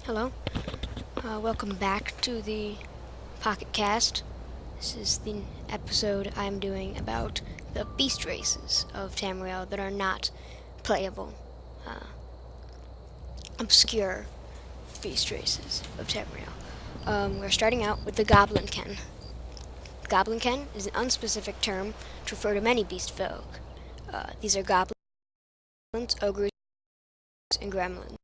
Hello, welcome back to the Pocket Cast. This is the episode I'm doing about the beast races of Tamriel that are not playable, uh, obscure beast races of Tamriel. We're starting out with the Goblinken. Goblinken is an unspecific term to refer to many beast folk. These are goblins, ogres, and gremlins.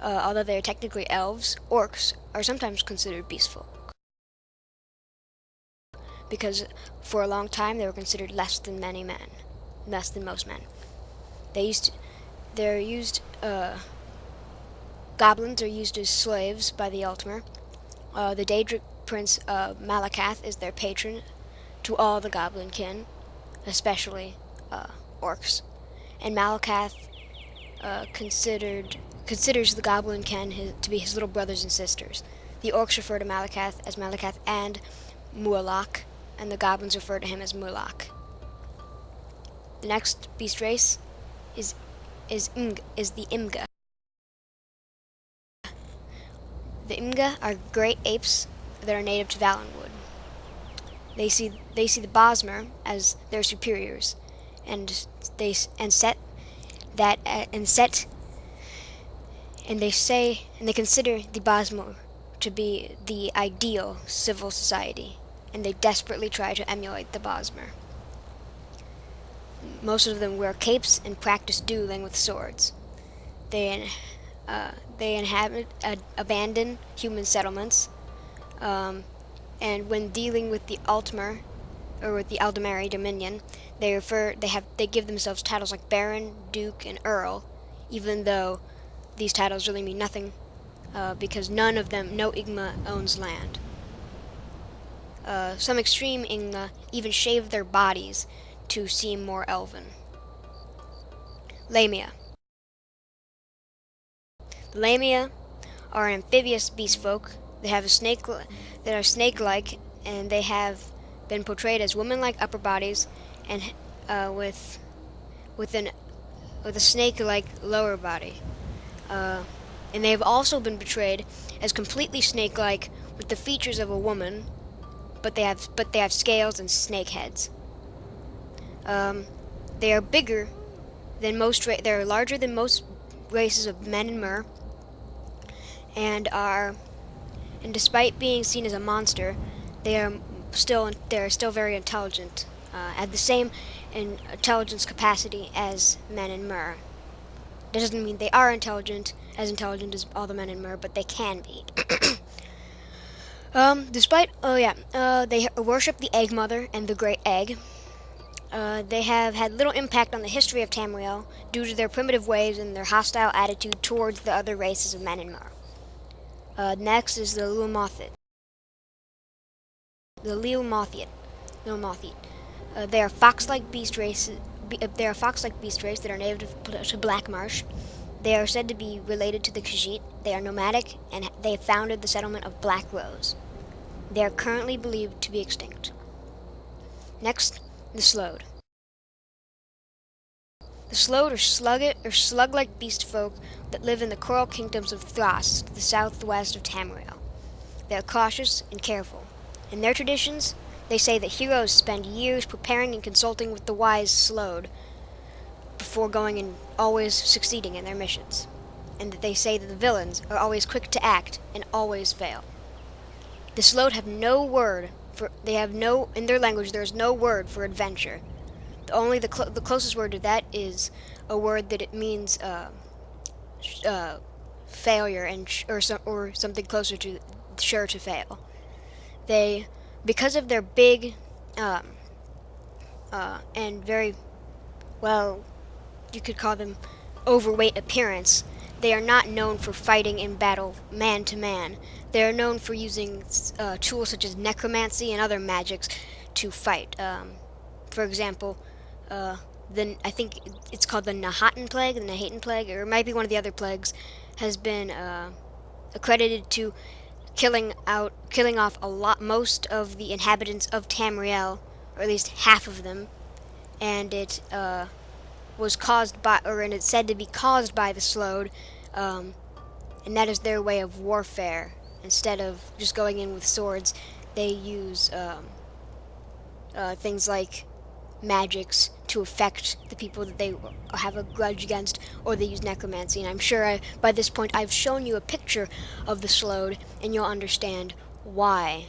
Although they are technically elves, orcs are sometimes considered beast folk, because for a long time they were considered less than many men, less than most men. They're used. Goblins are used as slaves by the Altmer. The Daedric Prince Malakath is their patron to all the goblin kin, especially orcs. And Malakath considers the goblin kin to be his little brothers and sisters. The orcs refer to Malakath as Malakath and Mualak, and the goblins refer to him as Mulak. The next beast race is the Imga. The Imga are great apes that are native to Valenwood. They see the Bosmer as their superiors, and they set that and set and they say and they consider the Bosmer to be the ideal civil society, and they desperately try to emulate the Bosmer. Most of them wear capes and practice dueling with swords. They inhabit abandoned human settlements, and when dealing with the Altmer or with the Aldemari Dominion, they give themselves titles like Baron, Duke, and Earl, even though these titles really mean nothing, because no Igma owns land. Some extreme Igma even shave their bodies to seem more elven. Lamia. The Lamia are amphibious beast folk. They have that are snake-like, and they have been portrayed as woman-like upper bodies, and with a snake-like lower body. And they have also been portrayed as completely snake-like with the features of a woman, but they have scales and snake heads. They are bigger than most. They are larger than most races of men and mer, and despite being seen as a monster, they are still very intelligent, at the same intelligence capacity as men and mer. That doesn't mean they are intelligent as all the men in Mer, but they can be. They worship the Egg Mother and the Great Egg. They have had little impact on the history of Tamriel due to their primitive ways and their hostile attitude towards the other races of men in Mer. Next is the Lilmothid. The Lilmothid. They are fox-like beast races. They are fox-like beast race that are native to Black Marsh. They are said to be related to the Khajiit. They are nomadic, and they founded the settlement of Black Rose. They are currently believed to be extinct. Next, the Slode. The Slode are slug-like beast folk that live in the coral kingdoms of Thras, to the southwest of Tamriel. They are cautious and careful. In their traditions, they say that heroes spend years preparing and consulting with the wise Slode before going and always succeeding in their missions, and that they say that the villains are always quick to act and always fail. The Slode have no word for in their language there is no word for adventure. The closest word to that is a word that it means failure or something closer to sure to fail. They, because of their big and very, well, you could call them overweight appearance, they are not known for fighting in battle man to man. They are known for using tools such as necromancy and other magics to fight. For example, I think it's called the Nahatan Plague, or it might be one of the other plagues, has been accredited to killing off most of the inhabitants of Tamriel, or at least half of them, and it was caused by, and it's said to be caused by the Slode, and that is their way of warfare. Instead of just going in with swords, they use things like magics to affect the people that they have a grudge against, or they use necromancy. And I'm sure by this point I've shown you a picture of the Slode, and you'll understand why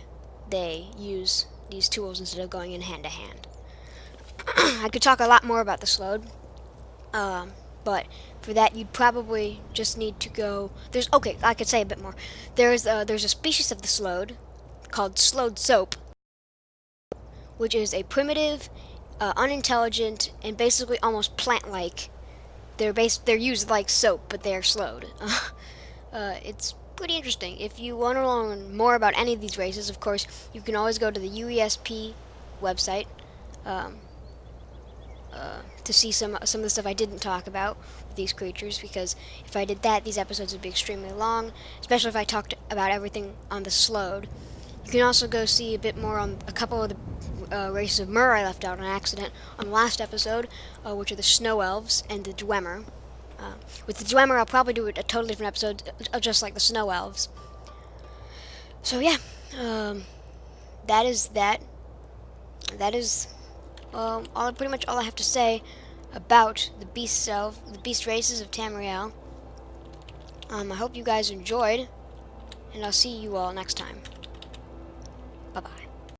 they use these tools instead of going in hand to hand. I could talk a lot more about the Slode, but for that you'd probably just need to go. I could say a bit more. There's a species of the Slode called Slode soap, which is a primitive, unintelligent, and basically almost plant-like. They're used like soap, but they're slowed. It's pretty interesting. If you want to learn more about any of these races, of course, you can always go to the UESP website um, to see some of the stuff I didn't talk about with these creatures. Because if I did that, these episodes would be extremely long, especially if I talked about everything on the Slode. You can also go see a bit more on a couple of the races of Mur I left out on accident on the last episode, which are the Snow Elves and the Dwemer. With the Dwemer, I'll probably do a totally different episode, just like the Snow Elves. So yeah, that is that. That is pretty much all I have to say about the beast races of Tamerial. I hope you guys enjoyed, and I'll see you all next time.